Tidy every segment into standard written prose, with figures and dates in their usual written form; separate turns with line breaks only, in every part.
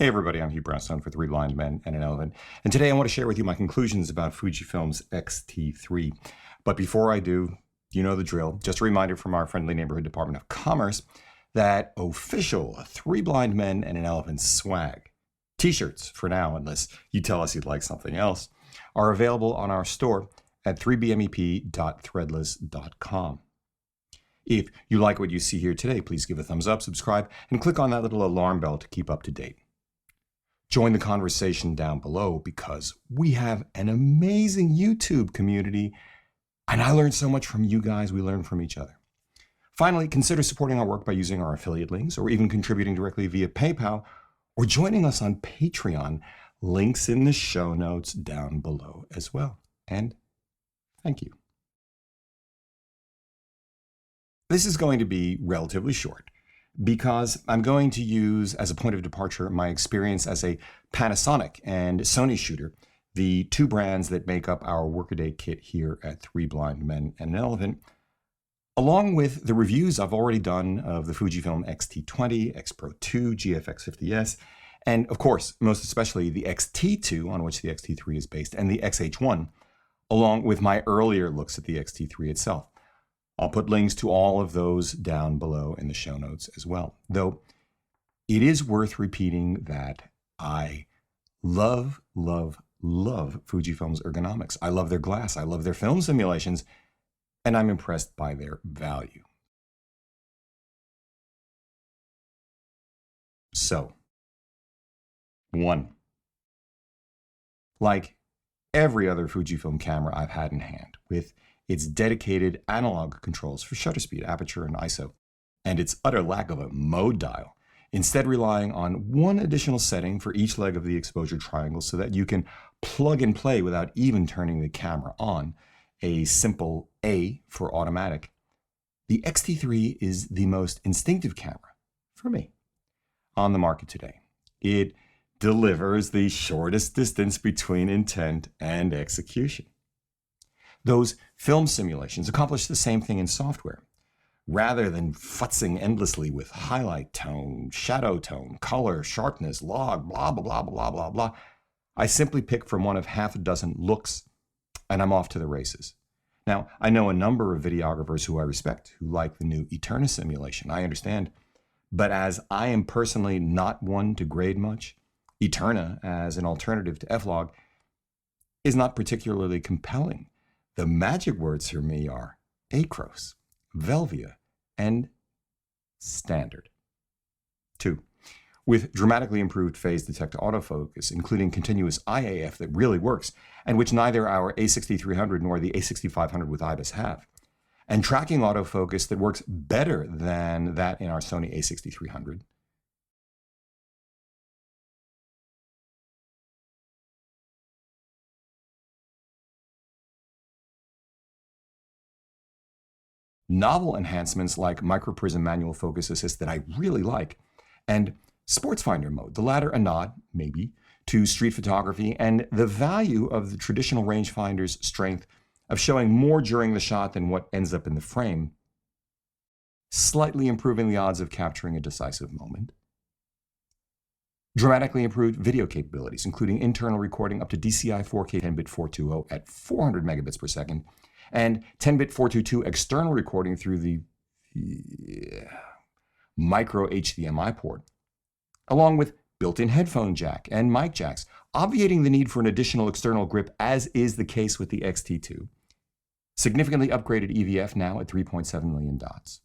Hey everybody, I'm Hugh Brownstone for Three Blind Men and an Elephant, and today I want to share with you my conclusions about Fujifilm's X-T3. But before I do, you know the drill. Just a reminder from our friendly neighborhood Department of Commerce that official Three Blind Men and an Elephant swag, t-shirts for now unless you tell us you'd like something else, are available on our store at 3bmep.threadless.com. If you like what you see here today, please give a thumbs up, subscribe, and click on that little alarm bell to keep up to date. Join the conversation down below because we have an amazing YouTube community, and I learned so much from you guys. We learn from each other. Finally, consider supporting our work by using our affiliate links or even contributing directly via PayPal or joining us on Patreon. Links in the show notes down below as well. And thank you. This is going to be relatively short because I'm going to use as a point of departure my experience as a Panasonic and Sony shooter, the two brands that make up our workaday kit here at Three Blind Men and an Elephant, along with the reviews I've already done of the Fujifilm X-T20, X Pro 2, GFX50S, and of course, most especially the X-T2 on which the X-T3 is based, and the XH1, along with my earlier looks at the X-T3 itself. I'll put links to all of those down below in the show notes as well. Though it is worth repeating that I love Fujifilm's ergonomics. I love their glass. I love their film simulations, and I'm impressed by their value. So, 1. Like every other Fujifilm camera I've had in hand, with its dedicated analog controls for shutter speed, aperture, and ISO, and its utter lack of a mode dial, instead relying on one additional setting for each leg of the exposure triangle so that you can plug and play without even turning the camera on, a simple A for automatic. The X-T3 is the most instinctive camera, for me, on the market today. It delivers the shortest distance between intent and execution. Those film simulations accomplish the same thing in software. Rather than futzing endlessly with highlight tone, shadow tone, color, sharpness, log, blah, blah, blah, blah, blah, blah, I simply pick from one of half a dozen looks, and I'm off to the races. Now, I know a number of videographers who I respect who like the new Eterna simulation. I understand. But as I am personally not one to grade much, Eterna, as an alternative to F-Log, is not particularly compelling. The magic words for me are acros, velvia, and standard. 2. With dramatically improved phase detector autofocus, including continuous IAF that really works, and which neither our A6300 nor the A6500 with IBIS have, and tracking autofocus that works better than that in our Sony A6300, novel enhancements like microprism manual focus assist that I really like, and sports finder mode, the latter a nod, maybe, to street photography and the value of the traditional rangefinder's strength of showing more during the shot than what ends up in the frame, slightly improving the odds of capturing a decisive moment. Dramatically improved video capabilities, including internal recording up to DCI 4K 10-bit 420 at 400 megabits per second, and 10-bit 422 external recording through the micro HDMI port, along with built-in headphone jack and mic jacks, obviating the need for an additional external grip, as is the case with the X-T2. Significantly upgraded EVF now at 3.7 million dots.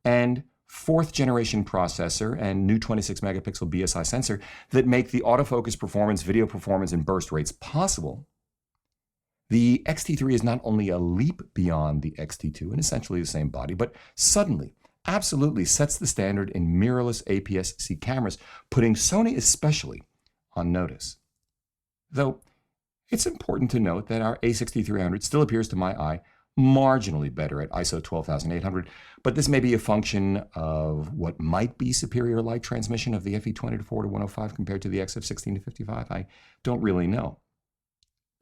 And 4th generation processor and new 26 megapixel BSI sensor that make the autofocus performance, video performance, and burst rates possible. The X-T3 is not only a leap beyond the X-T2 in essentially the same body, but suddenly, absolutely sets the standard in mirrorless APS-C cameras, putting Sony especially on notice. Though, it's important to note that our A6300 still appears to my eye marginally better at ISO 12800, but this may be a function of what might be superior light transmission of the FE20 to 4 to 105 compared to the XF16 to 55. I don't really know.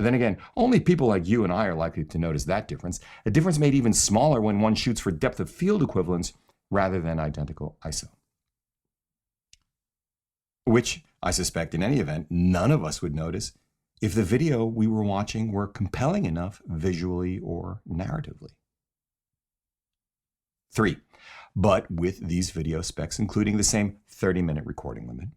Then again, only people like you and I are likely to notice that difference, a difference made even smaller when one shoots for depth of field equivalence rather than identical ISO. which I suspect in any event, none of us would notice if the video we were watching were compelling enough visually or narratively. 3. But with these video specs, including the same 30-minute recording limit,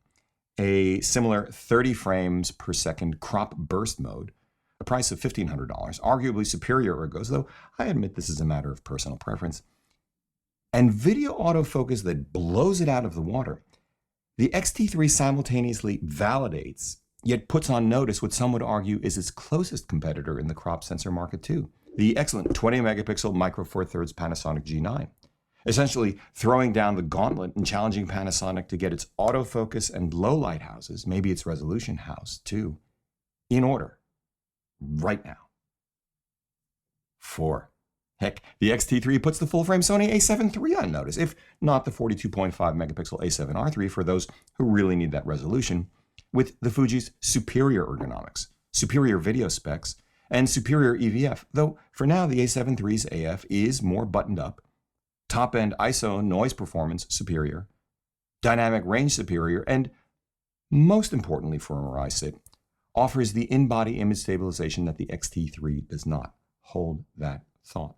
a similar 30 frames per second crop burst mode, a price of $1,500, arguably superior ergos, though I admit this is a matter of personal preference, and video autofocus that blows it out of the water, the X-T3 simultaneously validates, yet puts on notice what some would argue is its closest competitor in the crop sensor market too, the excellent 20-megapixel Micro Four Thirds Panasonic G9, essentially throwing down the gauntlet and challenging Panasonic to get its autofocus and low light houses, maybe its resolution house too, in order right now. 4. Heck, the X-T3 puts the full-frame Sony a7 III on notice, if not the 42.5 megapixel a7R III for those who really need that resolution, with the Fuji's superior ergonomics, superior video specs, and superior EVF, though for now the a7 III's AF is more buttoned up, top-end ISO noise performance superior, dynamic range superior, and most importantly for where I sit, offers the in-body image stabilization that the X-T3 does not. Hold that thought.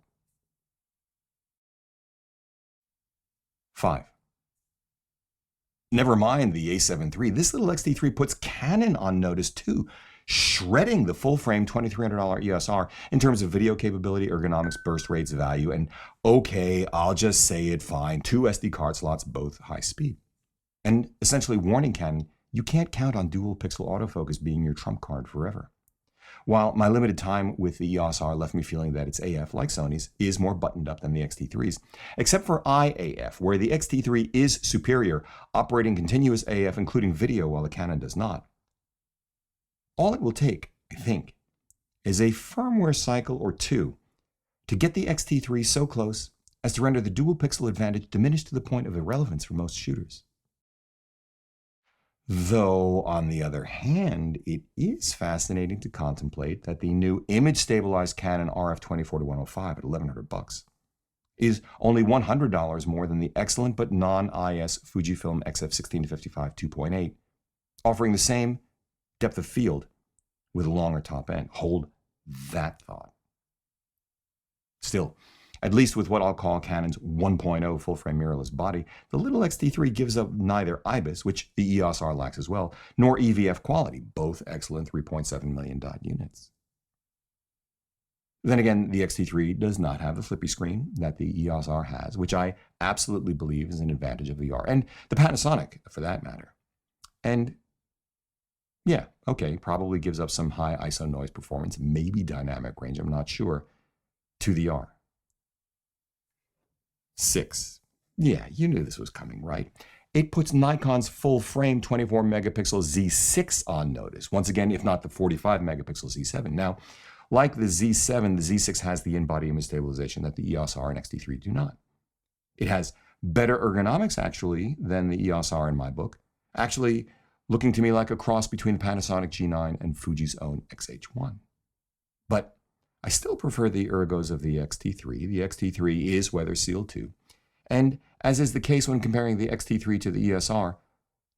5. Never mind the a7 III, this little X-T3 puts Canon on notice too, shredding the full-frame $2,300 EOS-R in terms of video capability, ergonomics, burst rates, value, and okay, I'll just say it fine, 2 SD card slots, both high speed. And essentially warning Canon, you can't count on dual pixel autofocus being your trump card forever. While my limited time with the EOS-R left me feeling that its AF, like Sony's, is more buttoned up than the X-T3's, except for IAF, where the X-T3 is superior, operating continuous AF, including video, while the Canon does not. All it will take, I think, is a firmware cycle or two to get the X-T3 so close as to render the dual pixel advantage diminished to the point of irrelevance for most shooters. Though, on the other hand, it is fascinating to contemplate that the new image-stabilized Canon RF-24-105 at $1,100 is only $100 more than the excellent but non-IS Fujifilm XF16-55 2.8, offering the same depth of field with a longer top end. Hold that thought. Still, at least with what I'll call Canon's 1.0 full-frame mirrorless body, the little X-T3 gives up neither IBIS, which the EOS-R lacks as well, nor EVF quality, both excellent 3.7 million dot units. Then again, the X-T3 does not have the flippy screen that the EOS-R has, which I absolutely believe is an advantage of the R, and the Panasonic, for that matter. And yeah, okay, probably gives up some high ISO noise performance, maybe dynamic range, I'm not sure, to the R. 6. Yeah, you knew this was coming, right? It puts Nikon's full-frame 24-megapixel Z6 on notice. Once again, if not the 45-megapixel Z7. Now, like the Z7, the Z6 has the in-body image stabilization that the EOS-R and X-T3 do not. It has better ergonomics, actually, than the EOS-R in my book. Actually, looking to me like a cross between the Panasonic G9 and Fuji's own XH1. But I still prefer the ergos of the X-T3. The X-T3 is weather-sealed too. And as is the case when comparing the X-T3 to the EOS-R,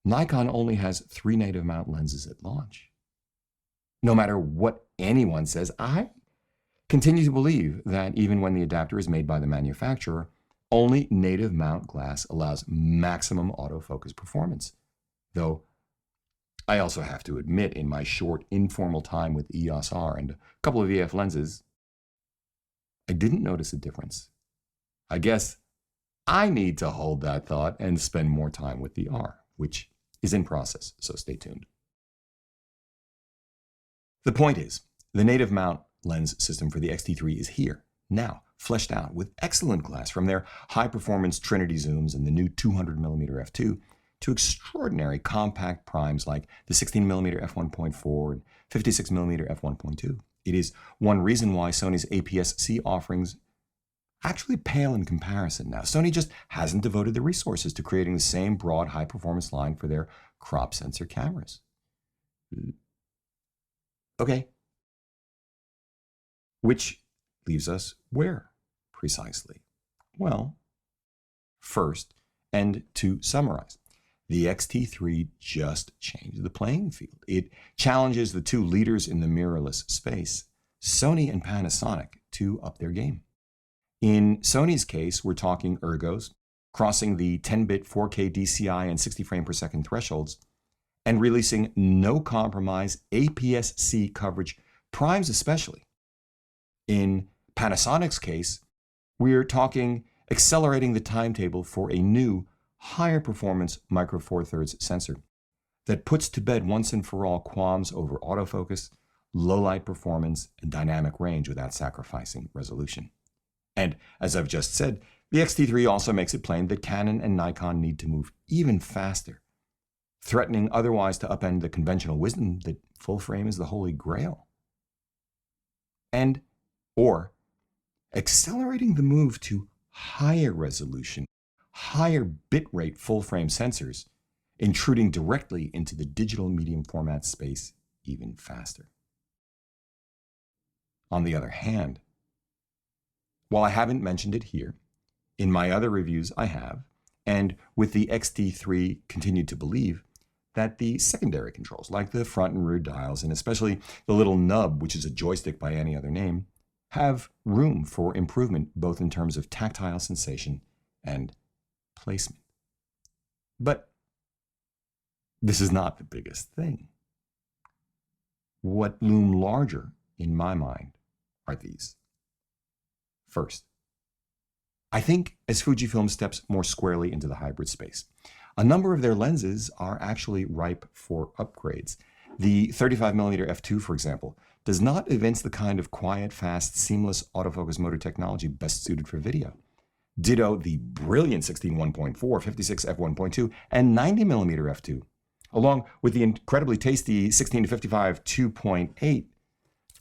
Nikon only has 3 native mount lenses at launch. No matter what anyone says, I continue to believe that even when the adapter is made by the manufacturer, only native mount glass allows maximum autofocus performance. Though I also have to admit, in my short, informal time with EOS-R and a couple of EF lenses, I didn't notice a difference. I guess I need to hold that thought and spend more time with the R, which is in process, so stay tuned. The point is, the native mount lens system for the X-T3 is here, now, fleshed out with excellent glass from their high-performance Trinity zooms and the new 200mm f2 to extraordinary compact primes like the 16mm f1.4 and 56mm f1.2. It is one reason why Sony's APS-C offerings actually pale in comparison now. Sony just hasn't devoted the resources to creating the same broad high-performance line for their crop sensor cameras. Okay. Which leaves us where, precisely? Well, first, and to summarize, the X-T3 just changed the playing field. It challenges the two leaders in the mirrorless space, Sony and Panasonic, to up their game. In Sony's case, we're talking ergos, crossing the 10-bit 4K DCI and 60 frame per second thresholds, and releasing no-compromise APS-C coverage, primes especially. In Panasonic's case, we're talking accelerating the timetable for a new, higher performance Micro Four Thirds sensor that puts to bed once and for all qualms over autofocus, low light performance, and dynamic range without sacrificing resolution. And as I've just said, the X-T3 also makes it plain that Canon and Nikon need to move even faster, threatening otherwise to upend the conventional wisdom that full frame is the holy grail. Or accelerating the move to higher resolution, higher bitrate full frame sensors, intruding directly into the digital medium format space even faster. On the other hand, while I haven't mentioned it here, in my other reviews I have, and with the X-T3 continued to believe that the secondary controls, like the front and rear dials, and especially the little nub, which is a joystick by any other name, have room for improvement both in terms of tactile sensation and placement. But this is not the biggest thing. What loom larger in my mind are these. First, I think as Fujifilm steps more squarely into the hybrid space, a number of their lenses are actually ripe for upgrades. The 35mm f2, for example, does not evince the kind of quiet, fast, seamless autofocus motor technology best suited for video. Ditto the brilliant 16 1.4, 56 f1.2, and 90mm f2, along with the incredibly tasty 16 to 55 2.8.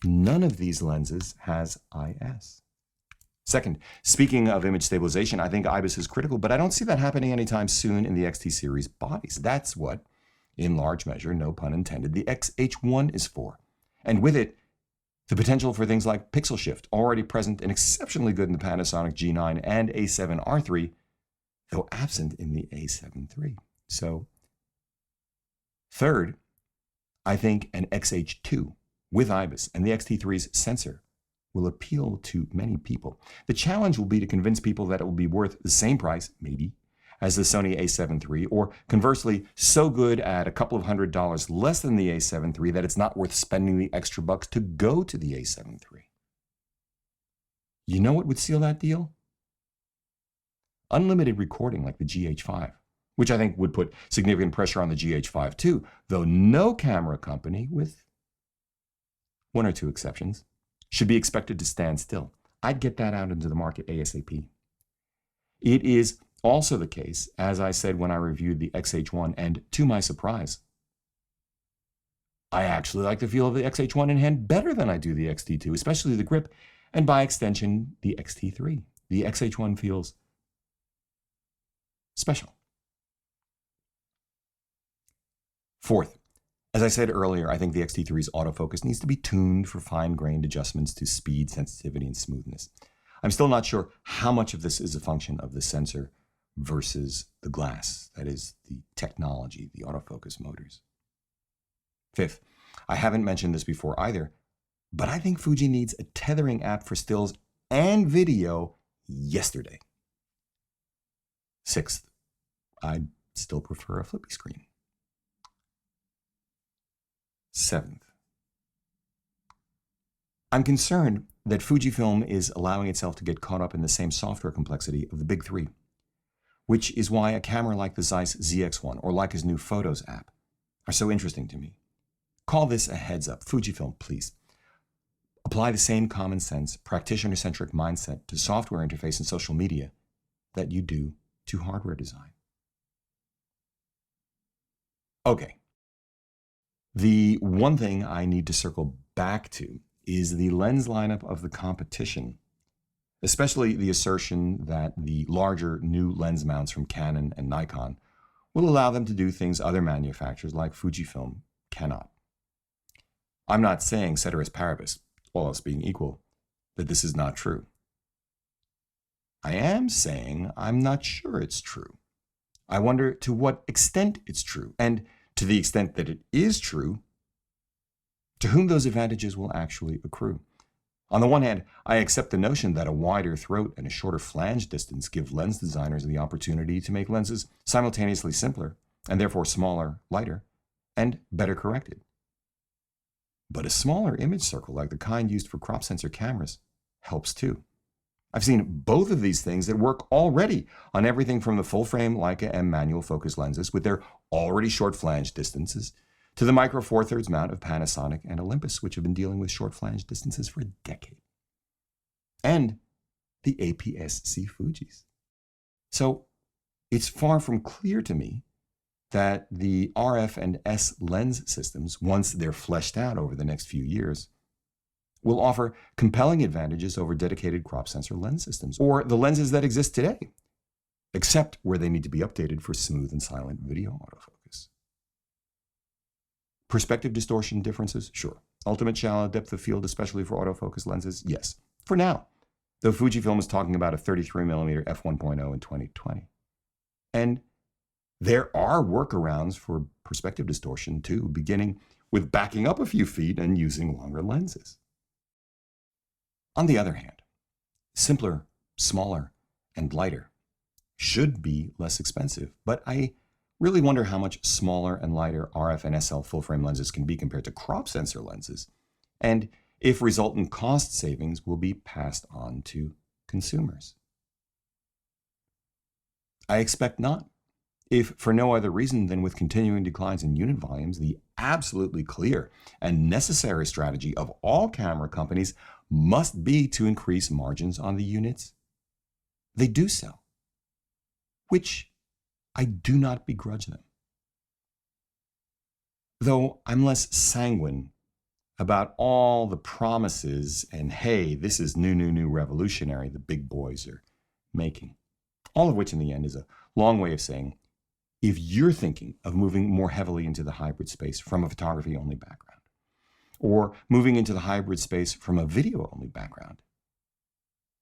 None of these lenses has IS. Second, speaking of image stabilization, I think IBIS is critical, but I don't see that happening anytime soon in the XT series bodies. That's what, in large measure, no pun intended, the XH1 is for. And with it, the potential for things like pixel shift, already present and exceptionally good in the Panasonic G9 and A7R3, though absent in the A7 III. So, third, I think an XH2 with IBIS and the X-T3's sensor will appeal to many people. The challenge will be to convince people that it will be worth the same price, maybe, as the Sony A7 III, or conversely, so good at a couple of $100 less than the A7 III that it's not worth spending the extra bucks to go to the A7 III. You know what would seal that deal? Unlimited recording like the GH5, which I think would put significant pressure on the GH5 too, though no camera company, with one or two exceptions, should be expected to stand still. I'd get that out into the market ASAP. It is also the case, as I said when I reviewed the XH1, and to my surprise, I actually like the feel of the XH1 in hand better than I do the X-T2, especially the grip, and by extension, the X-T3. The XH1 feels special. Fourth, as I said earlier, I think the X-T3's autofocus needs to be tuned for fine-grained adjustments to speed, sensitivity, and smoothness. I'm still not sure how much of this is a function of the sensor versus the glass, that is, the technology, the autofocus motors. Fifth, I haven't mentioned this before either, but I think Fuji needs a tethering app for stills and video yesterday. Sixth, I'd still prefer a flippy screen. Seventh, I'm concerned that Fujifilm is allowing itself to get caught up in the same software complexity of the big three, which is why a camera like the Zeiss ZX1 or Leica's new Photos app are so interesting to me. Call this a heads up. Fujifilm, please. Apply the same common sense, practitioner-centric mindset to software interface and social media that you do to hardware design. Okay. The one thing I need to circle back to is the lens lineup of the competition, especially the assertion that the larger new lens mounts from Canon and Nikon will allow them to do things other manufacturers like Fujifilm cannot. I'm not saying, ceteris paribus, all else being equal, that this is not true. I am saying I'm not sure it's true. I wonder to what extent it's true, and to the extent that it is true, to whom those advantages will actually accrue. On the one hand, I accept the notion that a wider throat and a shorter flange distance give lens designers the opportunity to make lenses simultaneously simpler, and therefore smaller, lighter, and better corrected. But a smaller image circle like the kind used for crop sensor cameras helps too. I've seen both of these things that work already on everything from the full-frame Leica M manual focus lenses with their already short flange distances to the micro 4/3 mount of Panasonic and Olympus, which have been dealing with short flange distances for a decade. And the APS-C Fujis. So it's far from clear to me that the RF and S lens systems, once they're fleshed out over the next few years, will offer compelling advantages over dedicated crop sensor lens systems, or the lenses that exist today, except where they need to be updated for smooth and silent video autofocus. Perspective distortion differences? Sure. Ultimate shallow depth of field, especially for autofocus lenses? Yes. For now, though Fujifilm is talking about a 33mm f1.0 in 2020. And there are workarounds for perspective distortion too, beginning with backing up a few feet and using longer lenses. On the other hand, simpler, smaller, and lighter should be less expensive, but I really wonder how much smaller and lighter RF and SL full-frame lenses can be compared to crop sensor lenses, and if resultant cost savings will be passed on to consumers. I expect not, if for no other reason than with continuing declines in unit volumes, the absolutely clear and necessary strategy of all camera companies must be to increase margins on the units they do sell, which I do not begrudge them. Though I'm less sanguine about all the promises and, hey, this is new revolutionary the big boys are making, all of which in the end is a long way of saying, if you're thinking of moving more heavily into the hybrid space from a photography-only background, or moving into the hybrid space from a video-only background,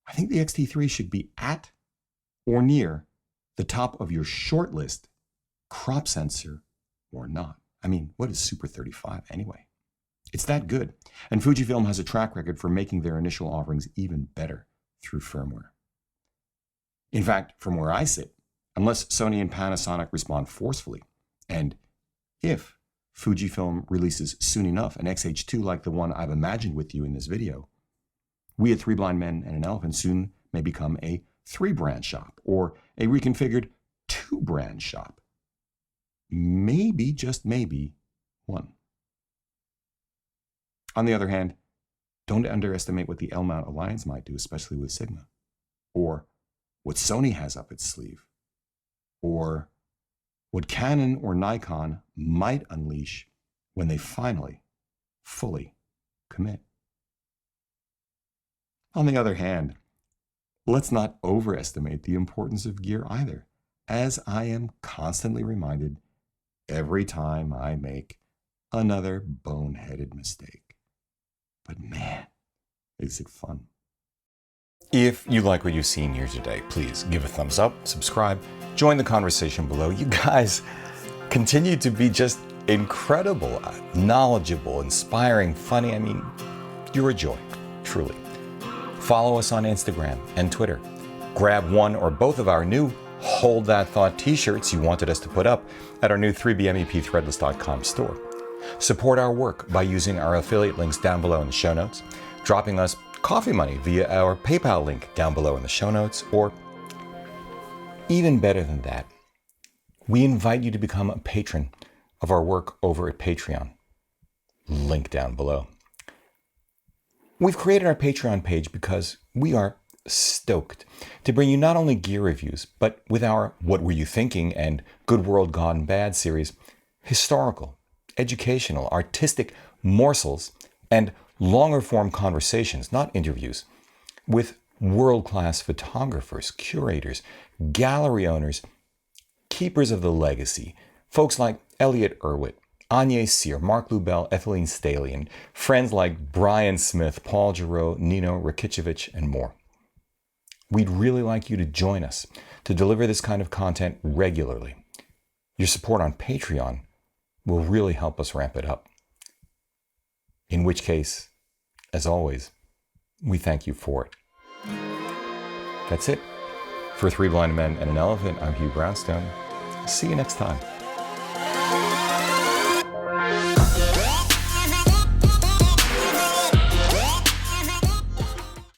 I think the X-T3 should be at or near the top of your short list, crop sensor or not. I mean, what is Super 35 anyway? It's that good, and Fujifilm has a track record for making their initial offerings even better through firmware. In fact, from where I sit, unless Sony and Panasonic respond forcefully, and if Fujifilm releases soon enough an XH2 like the one I've imagined with you in this video, we at Three Blind Men and an Elephant soon may become a 3-brand shop or a reconfigured 2-brand shop. Maybe, just maybe, one. On the other hand, don't underestimate what the L-mount alliance might do, especially with Sigma, or what Sony has up its sleeve, or what Canon or Nikon might unleash when they finally, fully commit. On the other hand, let's not overestimate the importance of gear either, as I am constantly reminded every time I make another boneheaded mistake. But man, is it fun. If you like what you've seen here today, please give a thumbs up, subscribe, join the conversation below. You guys continue to be just incredible, knowledgeable, inspiring, funny. I mean, you're a joy, truly. Follow us on Instagram and Twitter. Grab one or both of our new Hold That Thought t-shirts you wanted us to put up at our new 3BMEPthreadless.com store. Support our work by using our affiliate links down below in the show notes, dropping us coffee money via our PayPal link down below in the show notes, or even better than that, we invite you to become a patron of our work over at Patreon. Link down below. We've created our Patreon page because we are stoked to bring you not only gear reviews, but with our What Were You Thinking and Good World Gone Bad series, historical, educational, artistic morsels, and longer form conversations, not interviews, with world-class photographers, curators, gallery owners, keepers of the legacy, folks like Elliot Irwitt, Anya Sear, Mark Lubell, Ethylene Staley, and friends like Brian Smith, Paul Giroux, Nino Rakicevic, and more. We'd really like you to join us to deliver this kind of content regularly. Your support on Patreon will really help us ramp it up. In which case, as always, we thank you for it. That's it. For Three Blind Men and an Elephant, I'm Hugh Brownstone. See you next time.